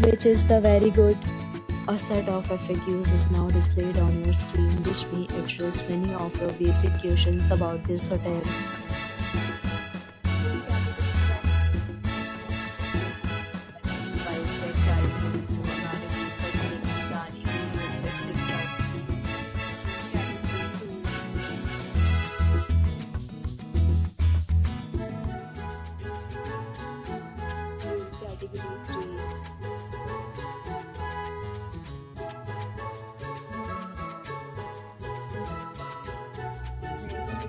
which is the very good. A set of FAQs is now displayed on your screen, which may address many of your basic questions about this hotel.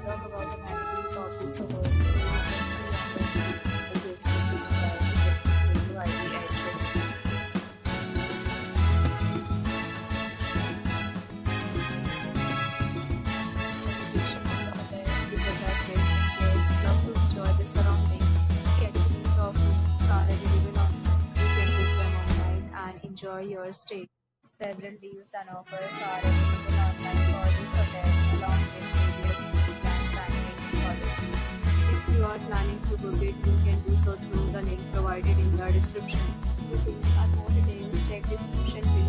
Talk about the amenities of this hotel. So you can see on the screen the guest room inside the guest room ID address. Location of the hotel is attractive. Guests love to enjoy the surroundings. Categories of rooms are available online. You can book them online and enjoy your stay. Several deals and offers are available online for this hotel, along with various plans and payment policies. If you are planning to book it, you can do so through the link provided in the description. To find out more details, check description below.